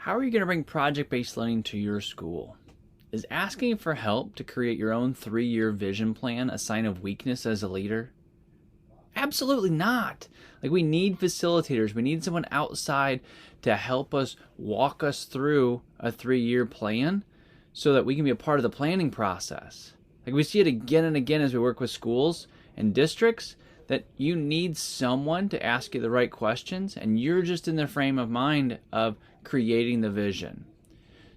How are you going to bring project-based learning to your school? Is asking for help to create your own 3-year vision plan a sign of weakness as a leader? Absolutely not. We need facilitators. We need someone outside to help us walk us through a 3-year plan so that we can be a part of the planning process. We see it again and again as we work with schools and districts that you need someone to ask you the right questions, and you're just in the frame of mind of creating the vision.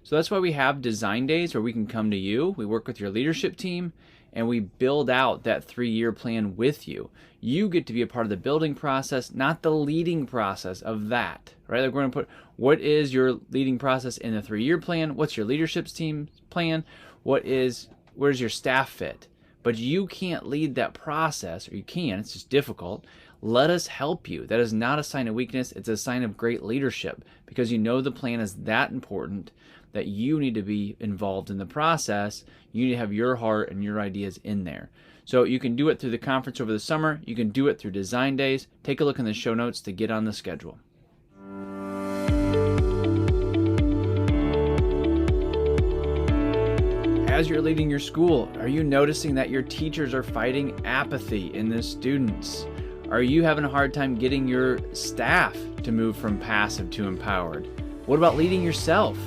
So that's why we have design days where we can come to you, we work with your leadership team, and we build out that 3-year plan with you. You get to be a part of the building process, not the leading process of that, right? We're going to put, what is your leading process in the 3-year plan? What's your leadership team's plan? Where's your staff fit? But you can't lead that process, or you can, it's just difficult. Let us help you. That is not a sign of weakness, it's a sign of great leadership, because you know the plan is that important that you need to be involved in the process. You need to have your heart and your ideas in there. So you can do it through the conference over the summer. You can do it through design days. Take a look in the show notes to get on the schedule. As you're leading your school, are you noticing that your teachers are fighting apathy in the students? Are you having a hard time getting your staff to move from passive to empowered? What about leading yourself?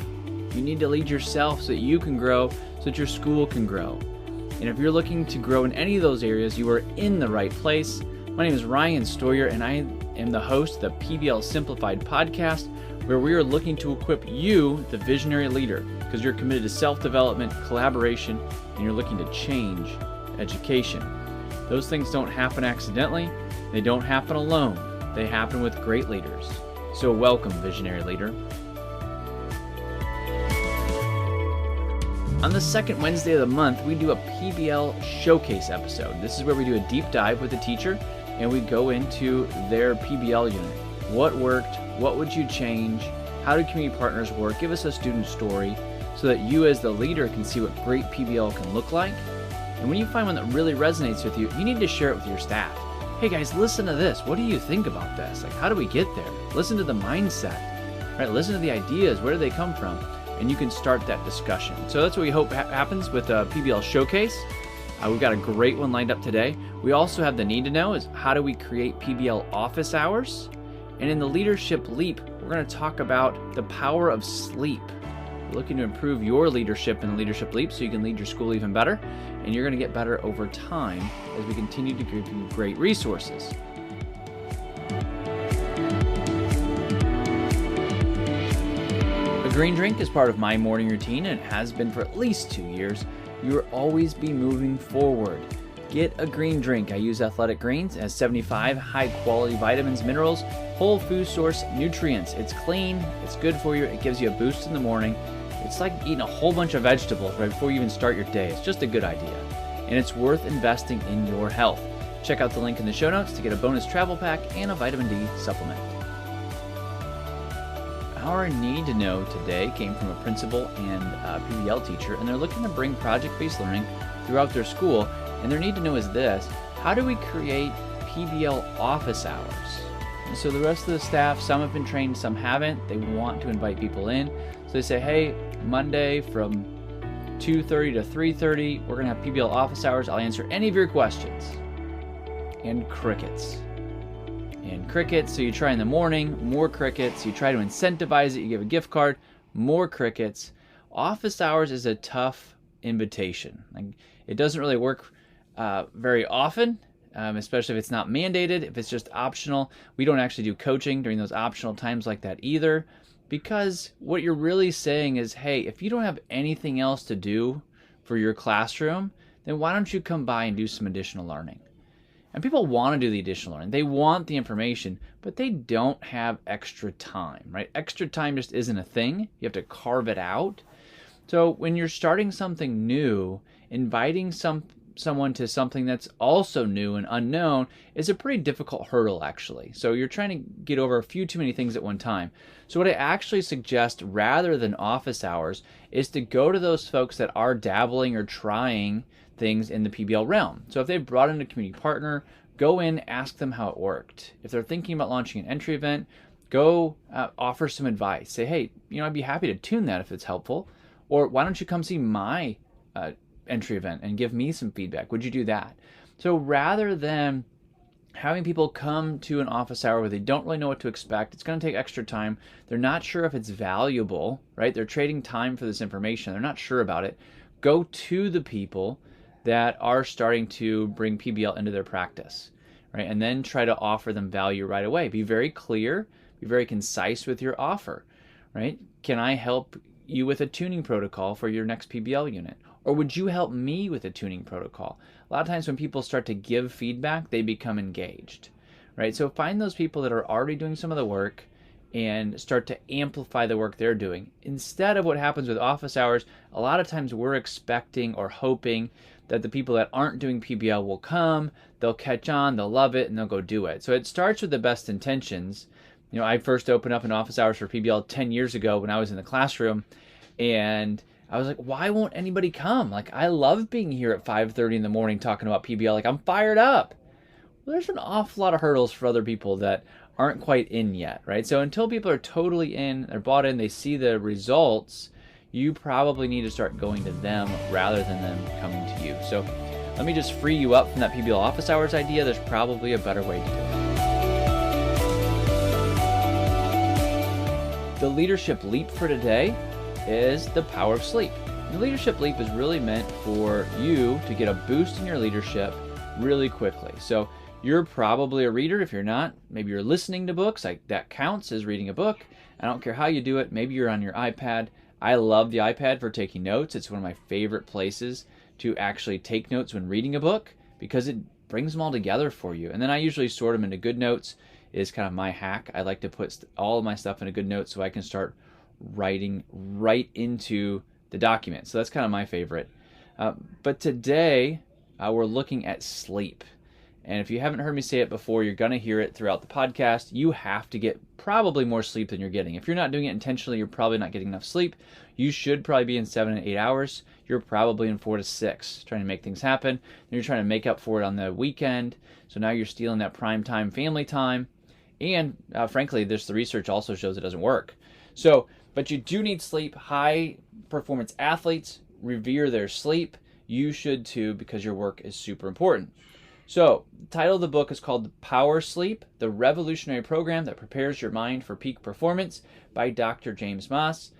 You need to lead yourself so that you can grow, so that your school can grow. And if you're looking to grow in any of those areas, you are in the right place. My name is Ryan Stoyer, and I am the host of the PBL Simplified podcast, where we are looking to equip you, the visionary leader, because you're committed to self-development, collaboration, and you're looking to change education. Those things don't happen accidentally. They don't happen alone. They happen with great leaders. So welcome, visionary leader. On the second Wednesday of the month, we do a PBL Showcase episode. This is where we do a deep dive with a teacher, and we go into their PBL unit. What worked? What would you change? How do community partners work? Give us a student story so that you as the leader can see what great PBL can look like. And when you find one that really resonates with you, you need to share it with your staff. Hey guys, listen to this. What do you think about this? How do we get there? Listen to the mindset, right? Listen to the ideas. Where do they come from? And you can start that discussion. So that's what we hope happens with PBL Showcase. We've got a great one lined up today. We also have the need to know is how do we create PBL office hours? And in the Leadership Leap, we're going to talk about the power of sleep. We're looking to improve your leadership in the Leadership Leap so you can lead your school even better. And you're going to get better over time as we continue to give you great resources. A green drink is part of my morning routine, and it has been for at least 2 years. You will always be moving forward. Get a green drink. I use Athletic Greens. It has 75 high-quality vitamins, minerals, whole food source nutrients. It's clean. It's good for you. It gives you a boost in the morning. It's like eating a whole bunch of vegetables right before you even start your day. It's just a good idea. And it's worth investing in your health. Check out the link in the show notes to get a bonus travel pack and a vitamin D supplement. Our need to know today came from a principal and a PBL teacher, and they're looking to bring project-based learning throughout their school. And their need to know is this: how do we create PBL office hours? And so the rest of the staff, some have been trained, some haven't. They want to invite people in. So they say, hey, Monday from 2:30 to 3:30, we're going to have PBL office hours. I'll answer any of your questions. And crickets. And crickets, so you try in the morning, more crickets. You try to incentivize it, you give a gift card, more crickets. Office hours is a tough invitation. It doesn't really work very often, especially if it's not mandated, if it's just optional. We don't actually do coaching during those optional times like that either, because what you're really saying is, hey, if you don't have anything else to do for your classroom, then why don't you come by and do some additional learning? And people want to do the additional learning. They want the information, but they don't have extra time, right? Extra time just isn't a thing. You have to carve it out. So when you're starting something new, inviting someone to something that's also new and unknown is a pretty difficult hurdle, actually. So you're trying to get over a few too many things at one time. So what I actually suggest, rather than office hours, is to go to those folks that are dabbling or trying things in the PBL realm. So if they've brought in a community partner, go in, ask them how it worked. If they're thinking about launching an entry event, Go offer some advice. Say, hey, I'd be happy to tune that if it's helpful. Or why don't you come see my entry event and give me some feedback? Would you do that? So rather than having people come to an office hour where they don't really know what to expect, it's going to take extra time. They're not sure if it's valuable, right? They're trading time for this information. They're not sure about it. Go to the people that are starting to bring PBL into their practice, right? And then try to offer them value right away. Be very clear, be very concise with your offer, right? Can I help you with a tuning protocol for your next PBL unit? Or would you help me with a tuning protocol? A lot of times when people start to give feedback, they become engaged, right? So find those people that are already doing some of the work and start to amplify the work they're doing. Instead of what happens with office hours, a lot of times we're expecting or hoping that the people that aren't doing PBL will come, they'll catch on, they'll love it, and they'll go do it. So it starts with the best intentions. I first opened up an office hours for PBL 10 years ago when I was in the classroom, and I was like, why won't anybody come? Like, I love being here at 5:30 in the morning talking about PBL. Like, I'm fired up. Well, there's an awful lot of hurdles for other people that aren't quite in yet, right? So until people are totally in, they're bought in, they see the results, you probably need to start going to them rather than them coming to you. So let me just free you up from that PBL office hours idea. There's probably a better way to do it. The leadership leap for today is the power of sleep. The leadership leap is really meant for you to get a boost in your leadership really quickly. So you're probably a reader. If you're not, maybe you're listening to books. That counts as reading a book. I don't care how you do it. Maybe you're on your iPad. I love the iPad for taking notes. It's one of my favorite places to actually take notes when reading a book because it brings them all together for you. And then I usually sort them into good notes is kind of my hack. I like to put all of my stuff in a good note so I can start writing right into the document. So that's kind of my favorite. But today we're looking at sleep. And if you haven't heard me say it before, you're going to hear it throughout the podcast. You have to get probably more sleep than you're getting. If you're not doing it intentionally, you're probably not getting enough sleep. You should probably be in 7 to 8 hours. You're probably in 4 to 6 trying to make things happen. And you're trying to make up for it on the weekend. So now you're stealing that prime time, family time. And frankly, the research also shows it doesn't work. But you do need sleep. High performance athletes revere their sleep. You should too, because your work is super important. So the title of the book is called Power Sleep, the revolutionary program that prepares your mind for peak performance by Dr. James Moss,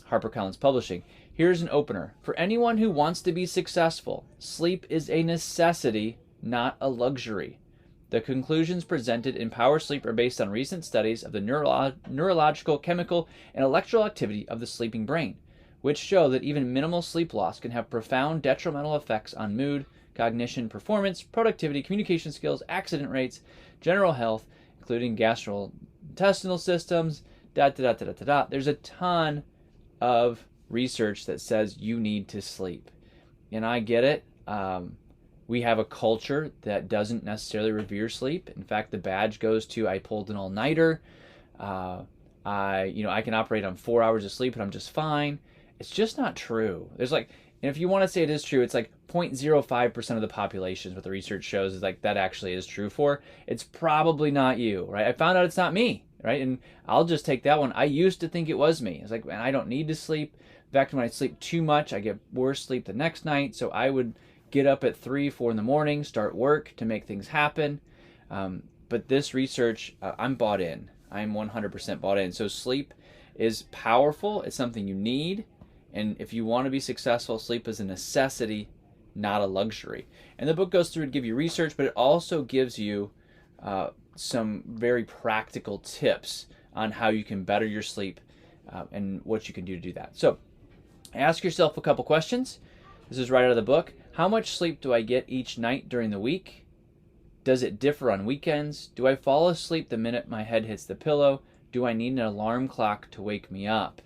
HarperCollins Publishing. Here's an opener. For anyone who wants to be successful, sleep is a necessity, not a luxury. The conclusions presented in Power Sleep are based on recent studies of the neurological, chemical, and electrical activity of the sleeping brain, which show that even minimal sleep loss can have profound detrimental effects on mood, cognition, performance, productivity, communication skills, accident rates, general health, including gastrointestinal systems, There's a ton of research that says you need to sleep. And I get it. We have a culture that doesn't necessarily revere sleep. In fact, the badge goes to I pulled an all-nighter. I can operate on 4 hours of sleep and I'm just fine. It's just not true. And if you want to say it is true, it's like 0.05% of the population is what the research shows is like that actually is true for. It's probably not you, right? I found out it's not me, right? And I'll just take that one. I used to think it was me. It's like, man, I don't need to sleep. In fact, when I sleep too much, I get worse sleep the next night. So I would get up at 3, 4 in the morning, start work to make things happen. But this research, I'm bought in. I'm 100% bought in. So sleep is powerful. It's something you need. And if you want to be successful, sleep is a necessity, not a luxury. And the book goes through to give you research, but it also gives you some very practical tips on how you can better your sleep and what you can do to do that. So ask yourself a couple questions. This is right out of the book. How much sleep do I get each night during the week? Does it differ on weekends? Do I fall asleep the minute my head hits the pillow? Do I need an alarm clock to wake me up?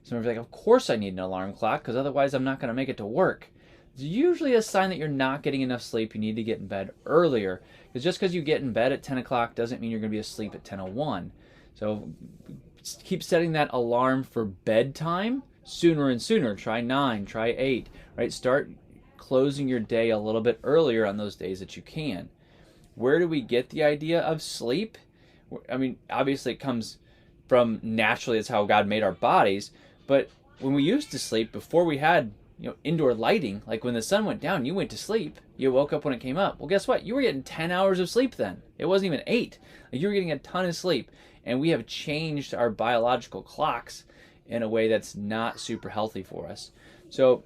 Some of you are like, of course I need an alarm clock because otherwise I'm not going to make it to work. It's usually a sign that you're not getting enough sleep. You need to get in bed earlier. Because just because you get in bed at 10 o'clock doesn't mean you're going to be asleep at 10:01. So keep setting that alarm for bedtime sooner and sooner. Try 9, try 8, right? Start closing your day a little bit earlier on those days that you can. Where do we get the idea of sleep? I mean, obviously it comes from naturally it's how God made our bodies. But when we used to sleep, before we had indoor lighting, like when the sun went down, you went to sleep. You woke up when it came up. Well, guess what? You were getting 10 hours of sleep then. It wasn't even 8. Like, you were getting a ton of sleep. And we have changed our biological clocks in a way that's not super healthy for us. So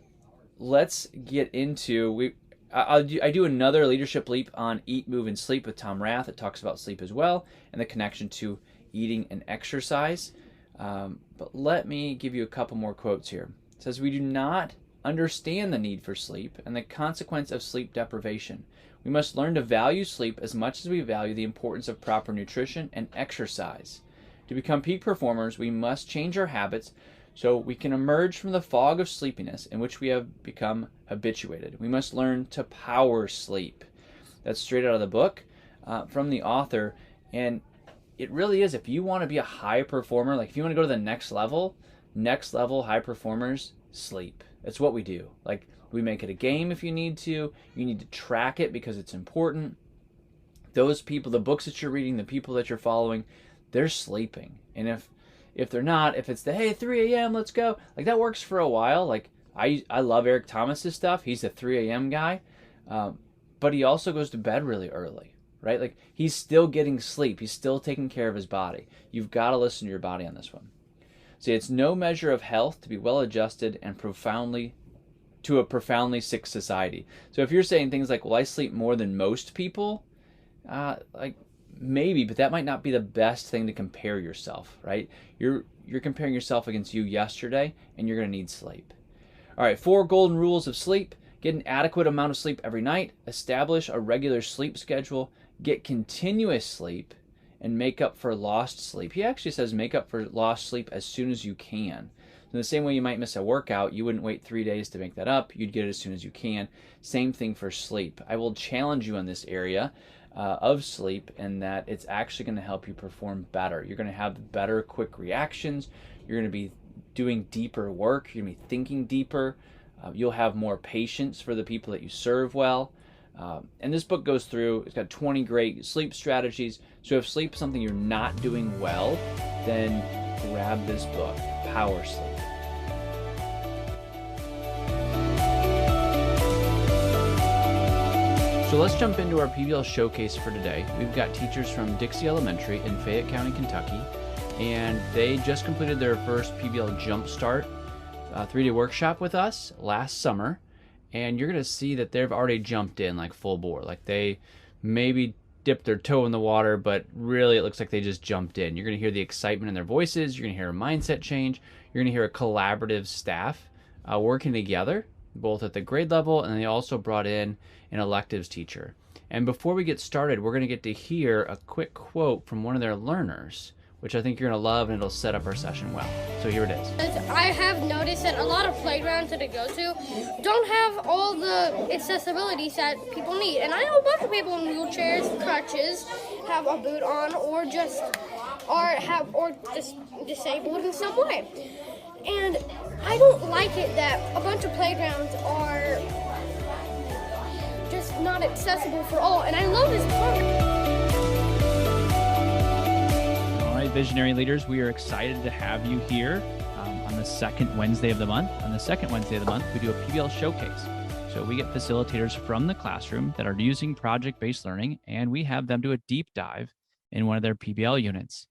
let's get into I do another leadership leap on Eat, Move, and Sleep with Tom Rath. It talks about sleep as well and the connection to eating and exercise. But let me give you a couple more quotes here. It says, "We do not understand the need for sleep and the consequence of sleep deprivation. We must learn to value sleep as much as we value the importance of proper nutrition and exercise. To become peak performers, we must change our habits so we can emerge from the fog of sleepiness in which we have become habituated. We must learn to power sleep." That's straight out of the book from the author. And it really is, if you want to be a high performer, like if you want to go to the next level high performers, sleep. That's what we do. Like, we make it a game if you need to. You need to track it because it's important. Those people, the books that you're reading, the people that you're following, they're sleeping. And if they're not, if it's the, hey, 3 a.m., let's go, like that works for a while. Like I love Eric Thomas's stuff. He's a 3 a.m. guy. But he also goes to bed really early, right? Like, he's still getting sleep. He's still taking care of his body. You've got to listen to your body on this one. See, it's no measure of health to be well adjusted and to a profoundly sick society. So if you're saying things like, well, I sleep more than most people, like, maybe, but that might not be the best thing to compare yourself, right? You're comparing yourself against you yesterday, and you're going to need sleep. All right, 4 golden rules of sleep. Get an adequate amount of sleep every night. Establish a regular sleep schedule. Get continuous sleep, and make up for lost sleep. He actually says make up for lost sleep as soon as you can. In the same way you might miss a workout, you wouldn't wait 3 days to make that up. You'd get it as soon as you can. Same thing for sleep. I will challenge you on this area of sleep, and that it's actually going to help you perform better. You're going to have better quick reactions. You're going to be doing deeper work. You're going to be thinking deeper. You'll have more patience for the people that you serve well. And this book goes through, it's got 20 great sleep strategies. So if sleep is something you're not doing well, then grab this book, Power Sleep. So let's jump into our PBL Showcase for today. We've got teachers from Dixie Elementary in Fayette County, Kentucky, and they just completed their first PBL Jumpstart 3-day workshop with us last summer. And you're going to see that they've already jumped in like full bore. Like, they maybe dipped their toe in the water, but really it looks like they just jumped in. You're going to hear the excitement in their voices. You're going to hear a mindset change. You're going to hear a collaborative staff working together, both at the grade level, and they also brought in an electives teacher. And before we get started, we're going to get to hear a quick quote from one of their learners, which I think you're going to love, and it'll set up our session well. So here it is. I have noticed that a lot of playgrounds that I go to don't have all the accessibilities that people need. And I know a bunch of people in wheelchairs, crutches, have a boot on, or just disabled in some way. And I don't like it that a bunch of playgrounds are just not accessible for all. And I love this program. Visionary leaders, we are excited to have you here on the second Wednesday of the month. On the second Wednesday of the month, we do a PBL Showcase. So we get facilitators from the classroom that are using project-based learning, and we have them do a deep dive in one of their PBL units.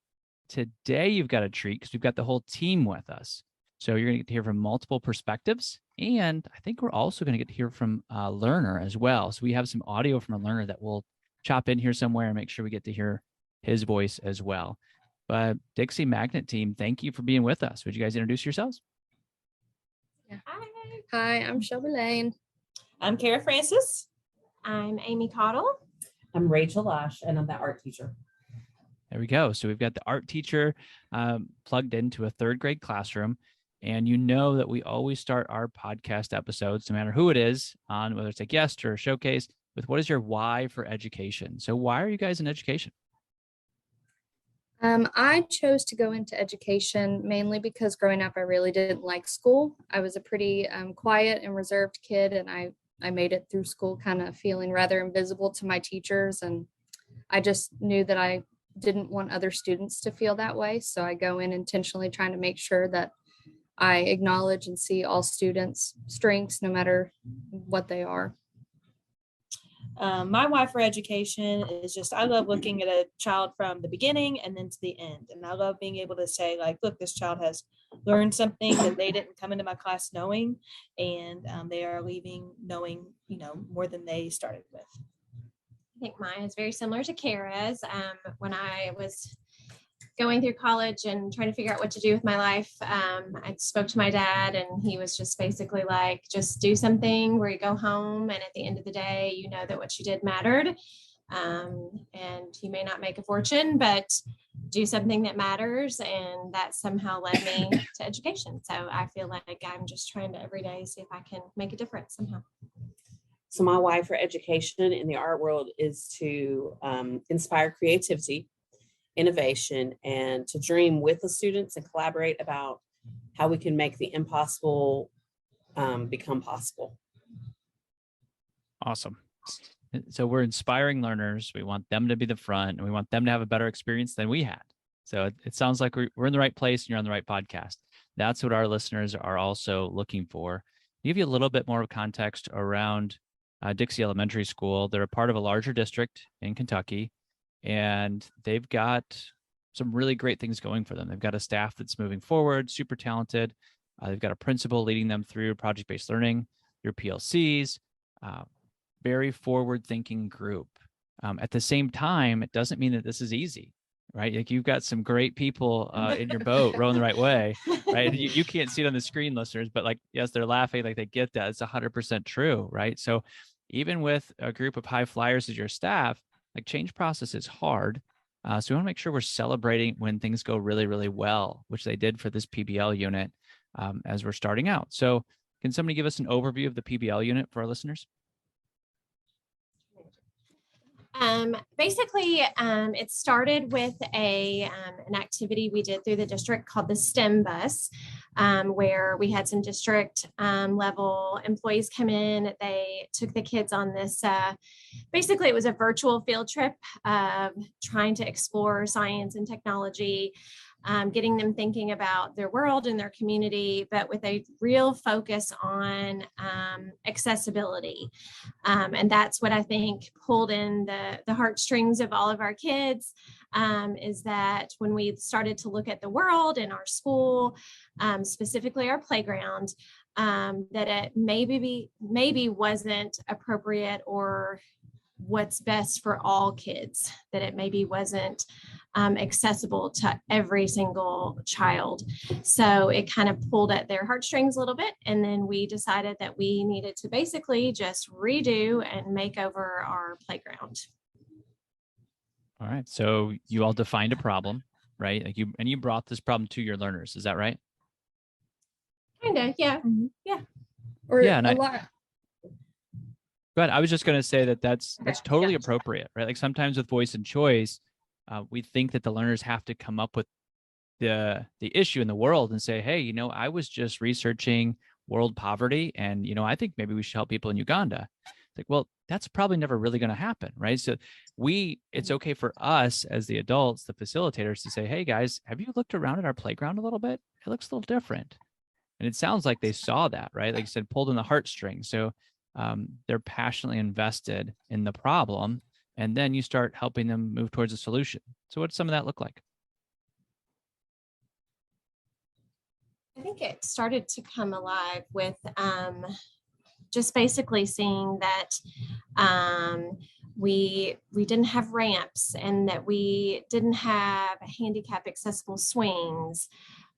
Today, you've got a treat because we've got the whole team with us. So you're going to get to hear from multiple perspectives, and I think we're also going to get to hear from a learner as well. So we have some audio from a learner that we'll chop in here somewhere and make sure we get to hear his voice as well. But Dixie Magnet team, thank you for being with us. Would you guys introduce yourselves? Yeah. Hi, I'm Shelby Lane. I'm Kara Francis. I'm Amy Cottle. I'm Rachel Lash, and I'm the art teacher. There we go. So we've got the art teacher plugged into a 3rd grade classroom. And you know that we always start our podcast episodes, no matter who it is, on whether it's a guest or a showcase, with what is your why for education? So why are you guys in education? I chose to go into education mainly because growing up, I really didn't like school. I was a pretty quiet and reserved kid, and I made it through school kind of feeling rather invisible to my teachers. And I just knew that I didn't want other students to feel that way. So I go in intentionally trying to make sure that I acknowledge and see all students' strengths, no matter what they are. My why for education is just, I love looking at a child from the beginning and then to the end. And I love being able to say, like, look, this child has learned something that they didn't come into my class knowing, and they are leaving knowing, more than they started with. I think mine is very similar to Kara's. When I was going through college and trying to figure out what to do with my life, I spoke to my dad, and he was just basically like, just do something where you go home, and at the end of the day, you know that what you did mattered. And you may not make a fortune, but do something that matters. And that somehow led me to education. So I feel like I'm just trying to every day see if I can make a difference somehow. So my why for education in the art world is to inspire creativity, innovation, and to dream with the students and collaborate about how we can make the impossible become possible. Awesome. So we're inspiring learners. We want them to be the front, and we want them to have a better experience than we had. So it sounds like we're in the right place and you're on the right podcast. That's what our listeners are also looking for. To give you a little bit more context around Dixie Elementary School, they're a part of a larger district in Kentucky, and they've got some really great things going for them. They've got a staff that's moving forward, super talented. They've got a principal leading them through project-based learning, through PLCs, very forward-thinking group. At the same time, it doesn't mean that this is easy, right? Like, you've got some great people in your boat rowing the right way, right? You can't see it on the screen, listeners, but like, yes, they're laughing, like they get that. It's 100% true, right? So even with a group of high flyers as your staff, like, change process is hard. So we want to make sure we're celebrating when things go really, really well, which they did for this PBL unit as we're starting out. So can somebody give us an overview of the PBL unit for our listeners? Basically, it started with an activity we did through the district called the STEM bus, where we had some district level employees come in. They took the kids on this, basically it was a virtual field trip of trying to explore science and technology, getting them thinking about their world and their community, but with a real focus on accessibility. And that's what I think pulled in the heartstrings of all of our kids, is that when we started to look at the world in our school, specifically our playground, that it maybe wasn't appropriate or what's best for all kids, that it maybe wasn't accessible to every single child. So it kind of pulled at their heartstrings a little bit. And then we decided that we needed to basically just redo and make over our playground. All right. So you all defined a problem, right? Like you brought this problem to your learners. Is that right? Kind of, yeah. Mhm. Yeah. Or Yeah, and a lot. But I was just going to say that that's totally appropriate, right? Like, sometimes with voice and choice, we think that the learners have to come up with the issue in the world and say, hey, I was just researching world poverty, and I think maybe we should help people in Uganda. It's like, well, that's probably never really going to happen, right? So it's okay for us as the adults, the facilitators, to say, hey guys, have you looked around at our playground a little bit? It looks a little different. And it sounds like they saw that, right? Like you said, pulled in the heartstrings. So they're passionately invested in the problem, and then you start helping them move towards a solution. So what does some of that look like? I think it started to come alive with just basically seeing that we didn't have ramps, and that we didn't have handicap accessible swings,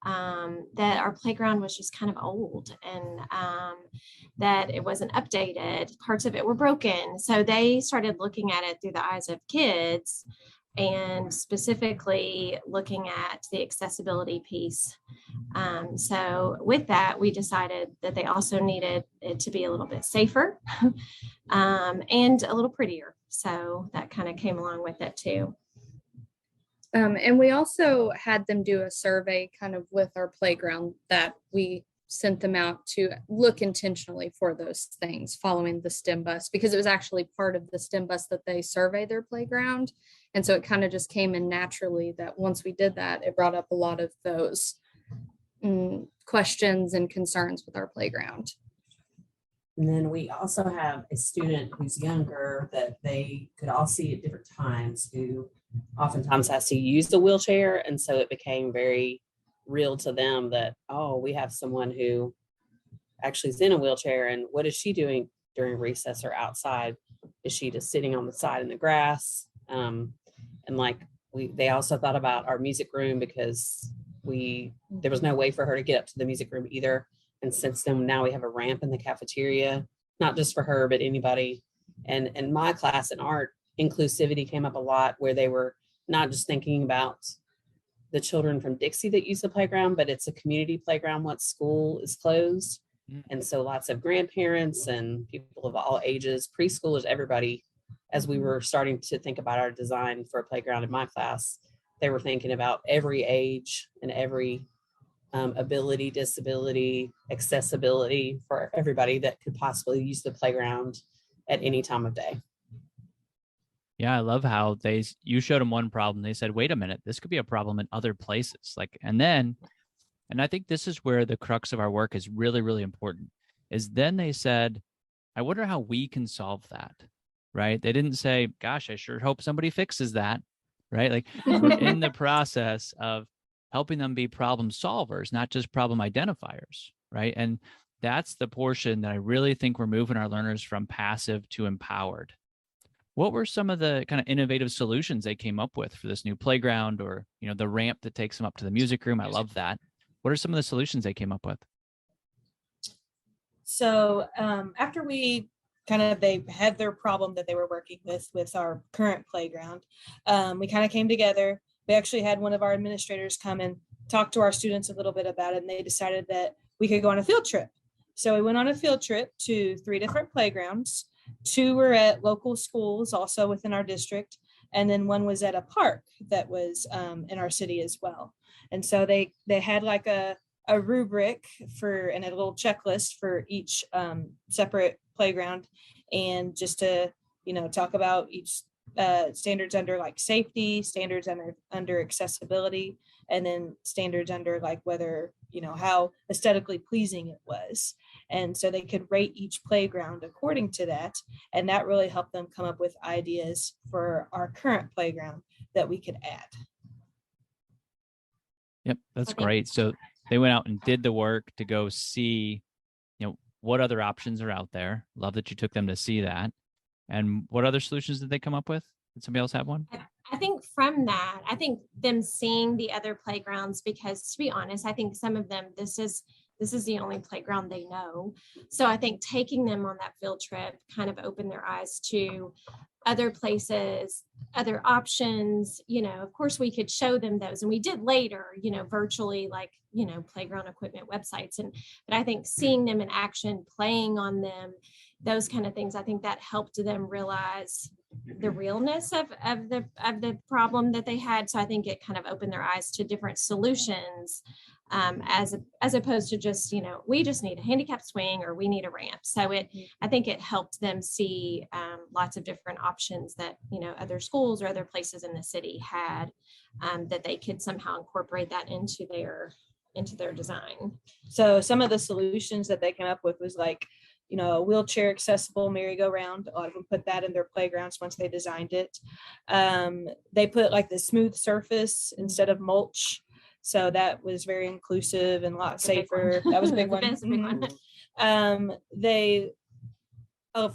that our playground was just kind of old, and that it wasn't updated. Parts of it were broken. So they started looking at it through the eyes of kids, and specifically looking at the accessibility piece. So with that, we decided that they also needed it to be a little bit safer and a little prettier. So that kind of came along with it too. And we also had them do a survey kind of with our playground that we sent them out to look intentionally for those things following the STEM bus, because it was actually part of the STEM bus that they survey their playground. And so it kind of just came in naturally that once we did that, it brought up a lot of those questions and concerns with our playground. And then we also have a student who's younger that they could all see at different times, who oftentimes has to use the wheelchair. And so it became very real to them that, oh, we have someone who actually is in a wheelchair, and what is she doing during recess or outside? Is she just sitting on the side in the grass? And like they also thought about our music room, because there was no way for her to get up to the music room either. And since then, now we have a ramp in the cafeteria, not just for her, but anybody. And in my class in art, inclusivity came up a lot, where they were not just thinking about the children from Dixie that use the playground, but it's a community playground once school is closed. And so lots of grandparents and people of all ages, preschoolers, everybody, as we were starting to think about our design for a playground in my class, they were thinking about every age and every ability, disability, accessibility for everybody that could possibly use the playground at any time of day. Yeah, I love how you showed them one problem. They said, wait a minute, this could be a problem in other places. And I think this is where the crux of our work is really, really important, is then they said, I wonder how we can solve that, right? They didn't say, gosh, I sure hope somebody fixes that, right? Like we're in the process of helping them be problem solvers, not just problem identifiers, right? And that's the portion that I really think we're moving our learners from passive to empowered. What were some of the kind of innovative solutions they came up with for this new playground, or, the ramp that takes them up to the music room? I love that. What are some of the solutions they came up with? So after they had their problem that they were working with our current playground, we kind of came together. We actually had one of our administrators come and talk to our students a little bit about it, and they decided that we could go on a field trip. So we went on a field trip to 3 different playgrounds. 2 were at local schools also within our district, and then 1 was at a park that was in our city as well. And so they had like a rubric and a little checklist for each separate playground, and just to talk about each standards under like safety, standards under accessibility, and then standards under like whether how aesthetically pleasing it was. And so they could rate each playground according to that, and that really helped them come up with ideas for our current playground that we could add. Yep, that's great. So they went out and did the work to go see what other options are out there. Love that you took them to see that. And what other solutions did they come up with? Did somebody else have one? I think from that, I think them seeing the other playgrounds, because to be honest, I think some of them, this is the only playground they know. So I think taking them on that field trip kind of opened their eyes to other places, other options. Of course we could show them those, and we did later, virtually, like, playground equipment websites. But I think seeing them in action, playing on them, those kind of things, I think that helped them realize the realness of the problem that they had. So I think it kind of opened their eyes to different solutions, as opposed to just, we just need a handicap swing or we need a ramp. So I think it helped them see lots of different options that, other schools or other places in the city had, that they could somehow incorporate that into their design. So some of the solutions that they came up with was like, a wheelchair accessible merry-go-round. A lot of them put that in their playgrounds once they designed it. They put like the smooth surface instead of mulch. So that was very inclusive and a lot safer. That was a big one. They,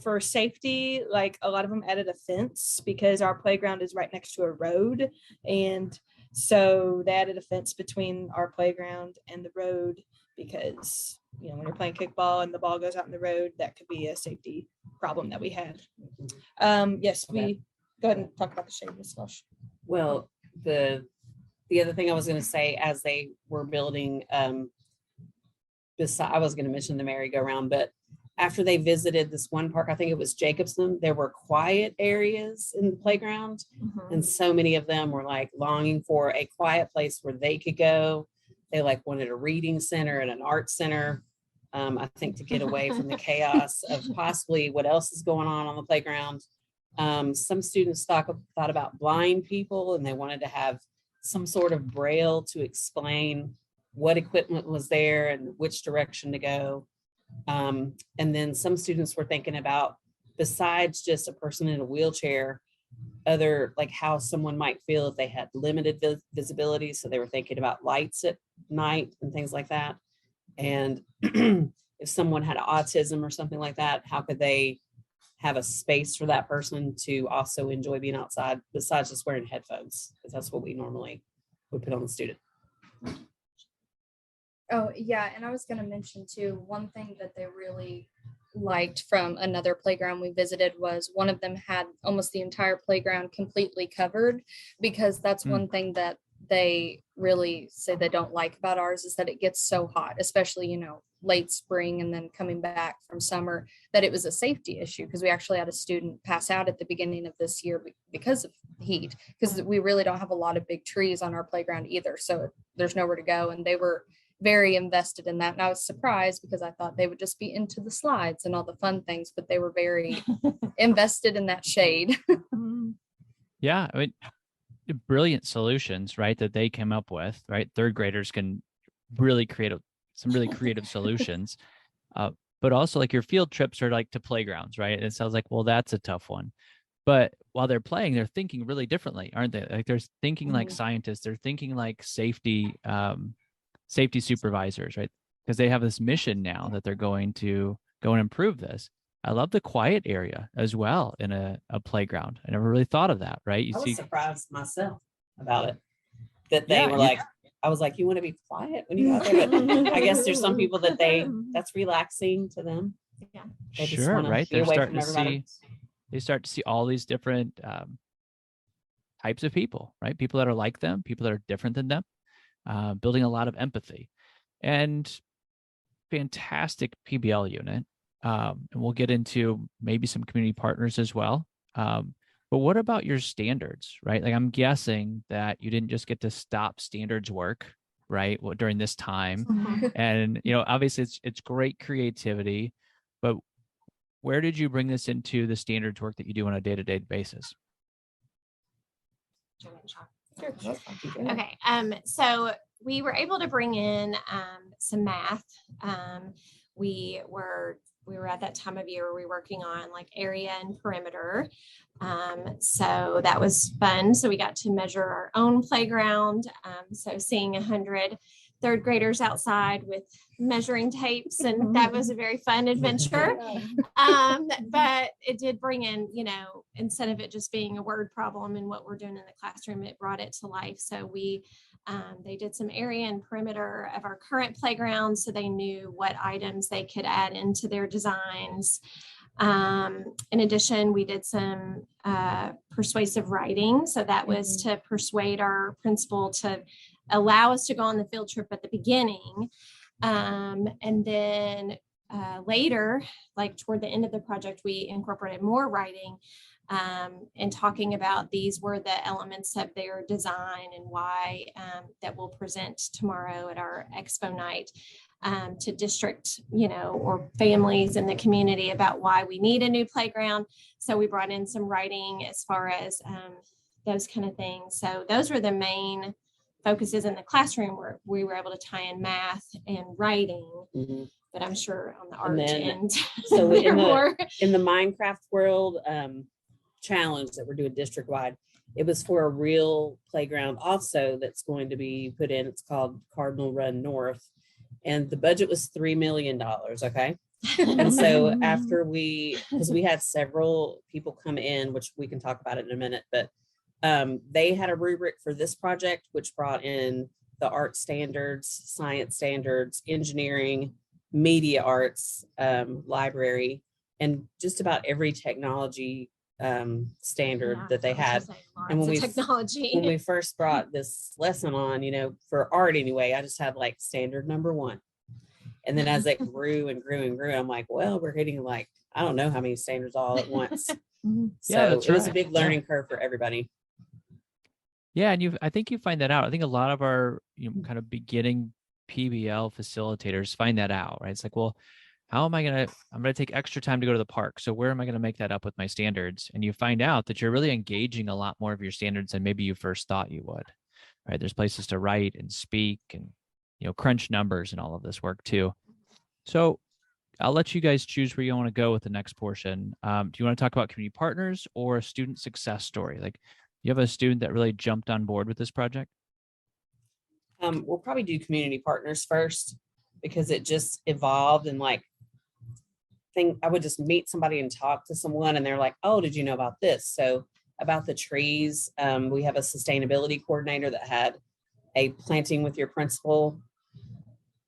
for safety, like a lot of them added a fence, because our playground is right next to a road. And so they added a fence between our playground and the road, because when you're playing kickball and the ball goes out in the road, that could be a safety problem that we had. Yes, we go ahead and talk about the shade discussion. Well, the other thing I was going to say, as they were building, I was going to mention the merry-go-round, but after they visited this one park, I think it was Jacobson, there were quiet areas in the playground. And so many of them were like longing for a quiet place where they could go They like wanted a reading center and an art center. I think to get away from the chaos of possibly what else is going on the playground. Some students thought about blind people, and they wanted to have some sort of braille to explain what equipment was there and which direction to go. And then some students were thinking about, besides just a person in a wheelchair, other like how someone might feel if they had limited visibility. So they were thinking about lights at night and things like that. And if someone had autism or something like that, how could they have a space for that person to also enjoy being outside besides just wearing headphones? Because that's what we normally would put on the student. Oh, yeah. And I was going to mention too, one thing that they really liked from another playground we visited was one of them had almost the entire playground completely covered, because that's one thing that they really say they don't like about ours is that it gets so hot, especially, you know, late spring and then coming back from summer, that it was a safety issue, because we actually had a student pass out at the beginning of this year because of heat, because we really don't have a lot of big trees on our playground either. So there's nowhere to go. And they were very invested in that. And I was surprised because I thought they would just be into the slides and all the fun things, but they were very invested in that shade. Yeah. I mean, brilliant solutions, right, that they came up with, right? Third graders can really create some really creative solutions. But also like your field trips are like to playgrounds, right? And it sounds like, well, that's a tough one. But while they're playing, they're thinking really differently, aren't they? Like they're thinking like scientists, they're thinking like safety supervisors, right? Because they have this mission now that they're going to go and improve this. I love the quiet area as well in a playground. I never really thought of that, right? I was surprised myself about it, that they were like, I was like, you want to be quiet when you go out there? But I guess there's some people that that's relaxing to them. Yeah. They just sure, wanna right? be They're away starting from to everybody. they start to see all these different types of people, right? People that are like them, people that are different than them, building a lot of empathy. And fantastic PBL unit. And we'll get into maybe some community partners as well. But what about your standards, right? Like I'm guessing that you didn't just get to stop standards work, right? Well, during this time. And, you know, obviously it's great creativity, but where did you bring this into the standards work that you do on a day-to-day basis? Okay. So we were able to bring in some math. We were at that time of year where we were working on like area and perimeter. So that was fun. So we got to measure our own playground. So seeing 100 third graders outside with measuring tapes, and that was a very fun adventure. But it did bring in, you know, instead of it just being a word problem and what we're doing in the classroom, it brought it to life. So they did some area and perimeter of our current playground, so they knew what items they could add into their designs. In addition, we did some persuasive writing. So that was to persuade our principal to allow us to go on the field trip at the beginning. And then later, like toward the end of the project, we incorporated more writing and talking about these were the elements of their design and why that we'll present tomorrow at our expo night to district, you know, or families in the community about why we need a new playground. So we brought in some writing as far as those kind of things. So those were the main focuses in the classroom where we were able to tie in math and writing. But I'm sure on the art end. So in the Minecraft world challenge that we're doing district wide, it was for a real playground also that's going to be put in. It's called Cardinal Run North, and the budget was $3 million. Okay. And so after because we had several people come in, which we can talk about it in a minute, but they had a rubric for this project, which brought in the art standards, science standards, engineering, media arts, library, and just about every technology standard that they had. And when we first brought this lesson on, you know, for art anyway, I just had like standard number 1. And then as it grew and grew and grew, I'm like, well, we're hitting like, I don't know how many standards all at once. So it was a big learning curve for everybody. Yeah, and I think you find that out. I think a lot of our kind of beginning PBL facilitators find that out, right? It's like, well, how am I gonna? I'm gonna take extra time to go to the park. So where am I gonna make that up with my standards? And you find out that you're really engaging a lot more of your standards than maybe you first thought you would. Right? There's places to write and speak and crunch numbers and all of this work too. So I'll let you guys choose where you want to go with the next portion. Do you want to talk about community partners or a student success story? Like, you have a student that really jumped on board with this project? We'll probably do community partners first because it just evolved and like I would just meet somebody and talk to someone and they're like, oh, did you know about this? So about the trees, we have a sustainability coordinator that had a planting with your principal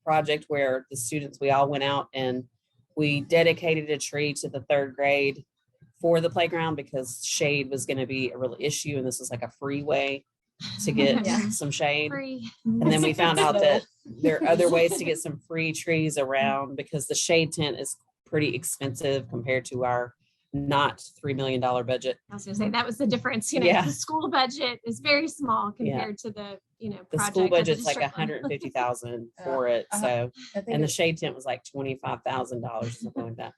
project where the students, we all went out and we dedicated a tree to the 3rd grade for the playground because shade was going to be a real issue. And this was like a free way to get some shade. Free. And then we found out that there are other ways to get some free trees around because the shade tent is pretty expensive compared to our not $3 million budget. I was gonna say that was the difference. Yeah. The school budget is very small compared to the the school budget's like $150,000 for it. So, and the shade tent was like $25,000 or something like that.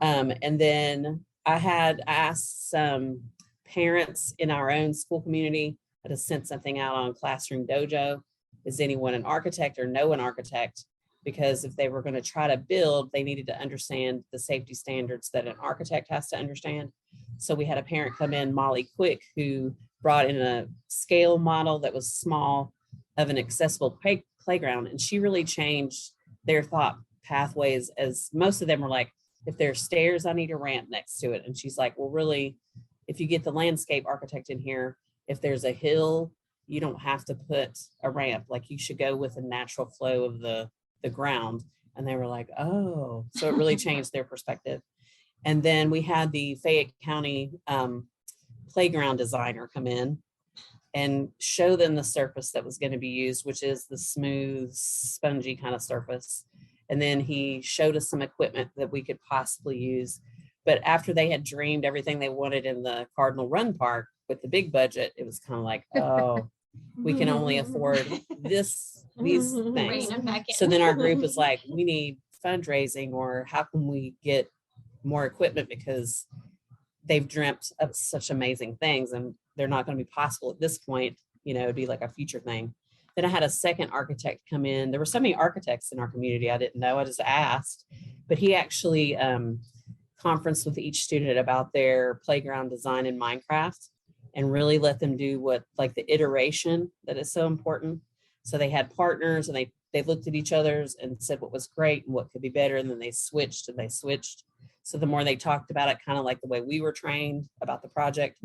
And then I asked some parents in our own school community to send something out on Classroom Dojo. Is anyone an architect or know an architect? Because if they were going to try to build, they needed to understand the safety standards that an architect has to understand. So we had a parent come in, Molly Quick, who brought in a scale model that was small of an accessible playground. And she really changed their thought pathways, as most of them were like, if there's stairs, I need a ramp next to it. And she's like, well, really, if you get the landscape architect in here, if there's a hill, you don't have to put a ramp. Like, you should go with a natural flow of the ground. And they were like, oh, so it really changed their perspective. And then we had the Fayette County playground designer come in and show them the surface that was going to be used, which is the smooth, spongy kind of surface. And then he showed us some equipment that we could possibly use. But after they had dreamed everything they wanted in the Cardinal Run Park with the big budget, it was kind of like, oh, we can only afford these things. So then our group was like, we need fundraising, or how can we get more equipment, because they've dreamt of such amazing things and they're not going to be possible at this point. It'd be like a future thing. Then I had a second architect come in. There were so many architects in our community, I didn't know. I just asked, but he actually conferenced with each student about their playground design in Minecraft and really let them do what, like, the iteration that is so important. So they had partners and they looked at each other's and said what was great and what could be better. And then they switched. So the more they talked about it, kind of like the way we were trained about the project,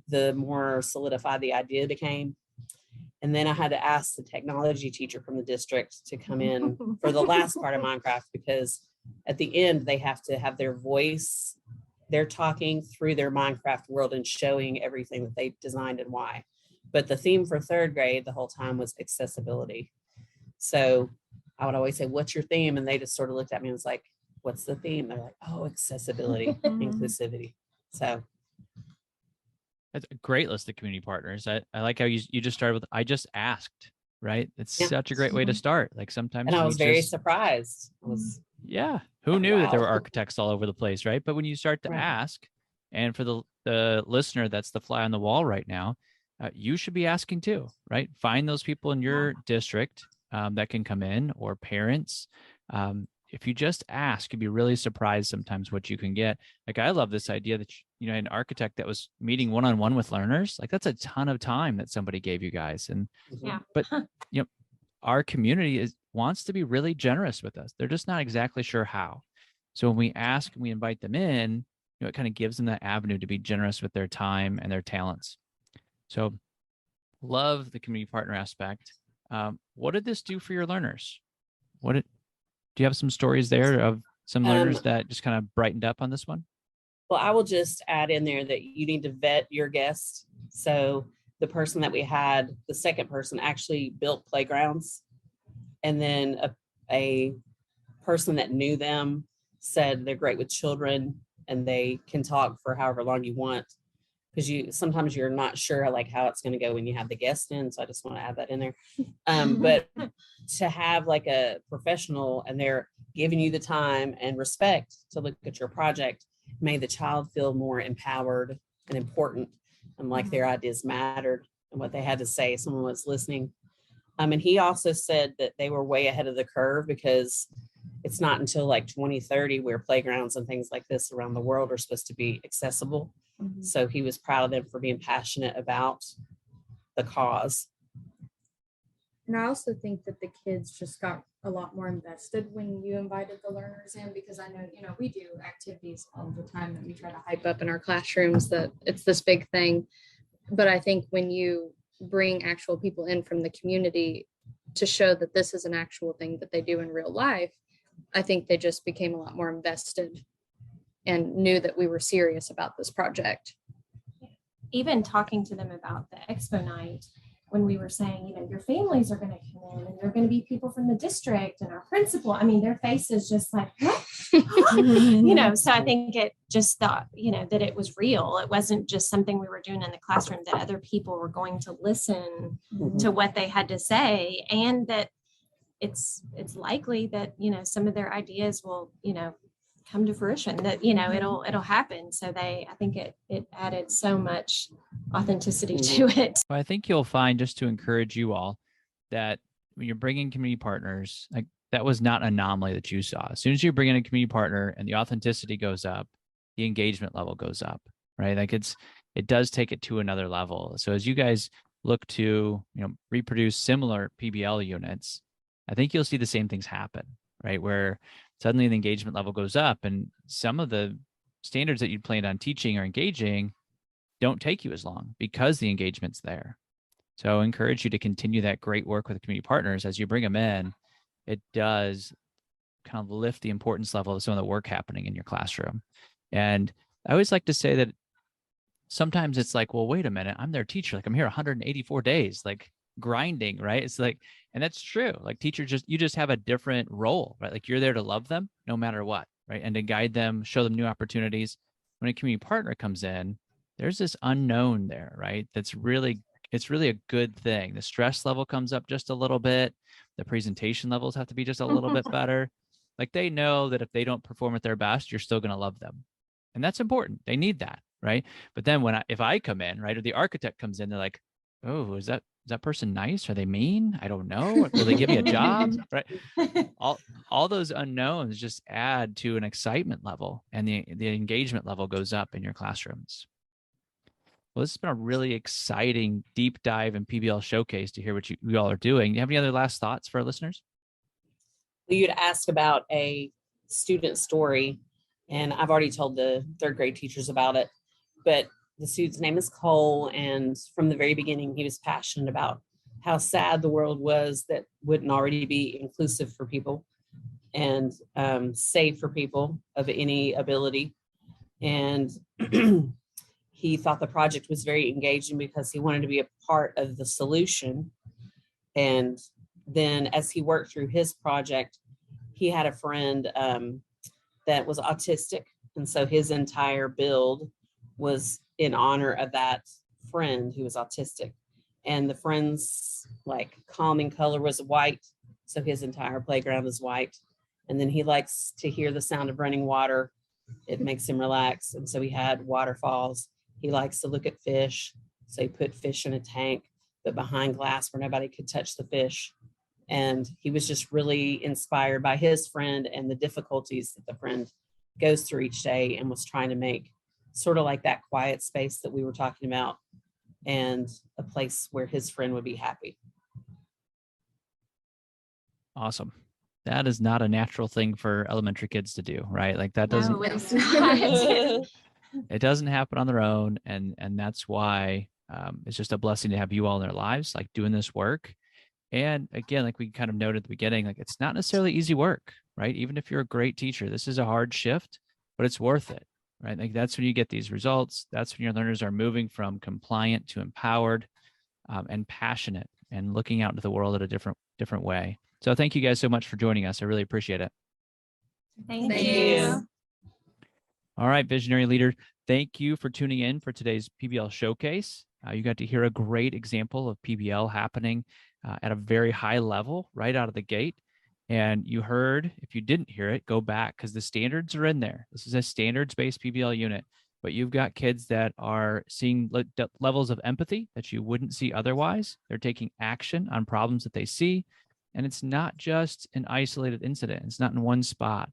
the more solidified the idea became. And then I had to ask the technology teacher from the district to come in for the last part of Minecraft, because at the end they have to have their voice. They're talking through their Minecraft world and showing everything that they designed and why. But the theme for 3rd grade the whole time was accessibility. So I would always say, what's your theme? And they just sort of looked at me and was like, what's the theme? They're like, oh, accessibility, inclusivity. So that's a great list of community partners. I like how you just started with, I just asked, right? It's such a great way to start. Like, sometimes, and I was very surprised. Who knew that there were architects all over the place, right? But when you start to Right. ask, and for the listener, that's the fly on the wall right now, you should be asking too, right? Find those people in your district that can come in, or parents. If you just ask, you'd be really surprised sometimes what you can get. Like, I love this idea that, an architect that was meeting one-on-one with learners, like, that's a ton of time that somebody gave you guys. And, Yeah. but, our community wants to be really generous with us. They're just not exactly sure how. So when we ask and we invite them in, it kind of gives them that avenue to be generous with their time and their talents. So love the community partner aspect. What did this do for your learners? Do you have some stories there of some learners that just kind of brightened up on this one? Well, I will just add in there that you need to vet your guests. So the person that we had, the second person, actually built playgrounds. And then a person that knew them said they're great with children and they can talk for however long you want. because sometimes you're not sure like how it's going to go when you have the guest in. So I just want to add that in there. But to have like a professional and they're giving you the time and respect to look at your project made the child feel more empowered and important, and like their ideas mattered and what they had to say. Someone was listening. And he also said that they were way ahead of the curve, because it's not until like 2030 where playgrounds and things like this around the world are supposed to be accessible. So he was proud of them for being passionate about the cause. And I also think that the kids just got a lot more invested when you invited the learners in, because I know, we do activities all the time that we try to hype up in our classrooms that it's this big thing. But I think when you bring actual people in from the community to show that this is an actual thing that they do in real life, I think they just became a lot more invested and knew that we were serious about this project. Even talking to them about the expo night, when we were saying, your families are going to come in and they're going to be people from the district and our principal, I mean, their faces just like, what? So I think it just thought, that it was real. It wasn't just something we were doing in the classroom, that other people were going to listen to what they had to say, and that it's likely that, some of their ideas will, come to fruition, that, it'll happen. So I think it added so much authenticity to it. Well, I think you'll find, just to encourage you all, that when you're bringing community partners, like that was not an anomaly that you saw. As soon as you bring in a community partner and the authenticity goes up, the engagement level goes up, right? Like it does take it to another level. So as you guys look to, reproduce similar PBL units, I think you'll see the same things happen, right? Where suddenly the engagement level goes up, and some of the standards that you planned on teaching or engaging don't take you as long because the engagement's there. So I encourage you to continue that great work with community partners. As you bring them in, it does kind of lift the importance level of some of the work happening in your classroom. And I always like to say that sometimes it's like, well, wait a minute, I'm their teacher. Like I'm here 184 days, like grinding, right? It's like, and that's true. Like you just have a different role, right? Like you're there to love them no matter what, right? And to guide them, show them new opportunities. When a community partner comes in, there's this unknown there, right? It's really a good thing. The stress level comes up just a little bit. The presentation levels have to be just a little bit better. Like they know that if they don't perform at their best, you're still going to love them. And that's important. They need that, right? But then if I come in, right, or the architect comes in, they're like, oh, is that person nice? Are they mean? I don't know. Will they give me a job? Right. All those unknowns just add to an excitement level, and the engagement level goes up in your classrooms. Well, this has been a really exciting deep dive in PBL Showcase to hear what you all are doing. Do you have any other last thoughts for our listeners? You'd asked about a student story, and I've already told the third grade teachers about it, but the student's name is Cole, and from the very beginning, he was passionate about how sad the world was that wouldn't already be inclusive for people and safe for people of any ability. And he thought the project was very engaging because he wanted to be a part of the solution. And then as he worked through his project, he had a friend that was autistic. And so his entire build was in honor of that friend who was autistic. And the friend's like calming color was white. So his entire playground is white. And then he likes to hear the sound of running water. It makes him relax. And so he had waterfalls. He likes to look at fish. So he put fish in a tank, but behind glass where nobody could touch the fish. And he was just really inspired by his friend and the difficulties that the friend goes through each day, and was trying to make sort of like that quiet space that we were talking about, and a place where his friend would be happy. Awesome. That is not a natural thing for elementary kids to do, right? Like that doesn't, No, it's not. it doesn't happen on their own. And that's why it's just a blessing to have you all in their lives, like doing this work. And again, like we kind of noted at the beginning, like it's not necessarily easy work, right? Even if you're a great teacher, this is a hard shift, but it's worth it, right? Like that's when you get these results. That's when your learners are moving from compliant to empowered and passionate and looking out into the world at a different way. So thank you guys so much for joining us. I really appreciate it. Thank you. All right, visionary leader. Thank you for tuning in for today's PBL Showcase. You got to hear a great example of PBL happening at a very high level right out of the gate. And you heard, if you didn't hear it, go back because the standards are in there. This is a standards-based PBL unit, but you've got kids that are seeing levels of empathy that you wouldn't see otherwise. They're taking action on problems that they see. And it's not just an isolated incident. It's not in one spot.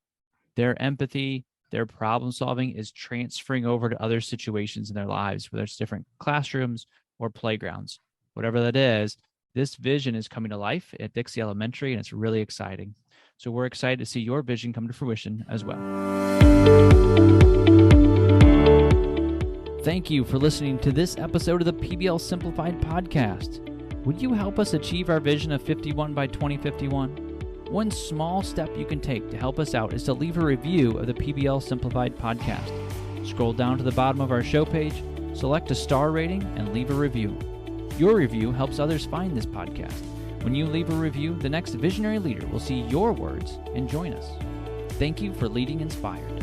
Their empathy, their problem solving is transferring over to other situations in their lives, whether it's different classrooms or playgrounds. Whatever that is, this vision is coming to life at Dixie Elementary, and it's really exciting. So we're excited to see your vision come to fruition as well. Thank you for listening to this episode of the PBL Simplified podcast. Would you help us achieve our vision of 51 by 2051? One small step you can take to help us out is to leave a review of the PBL Simplified podcast. Scroll down to the bottom of our show page, select a star rating, and leave a review. Your review helps others find this podcast. When you leave a review, the next visionary leader will see your words and join us. Thank you for leading inspired.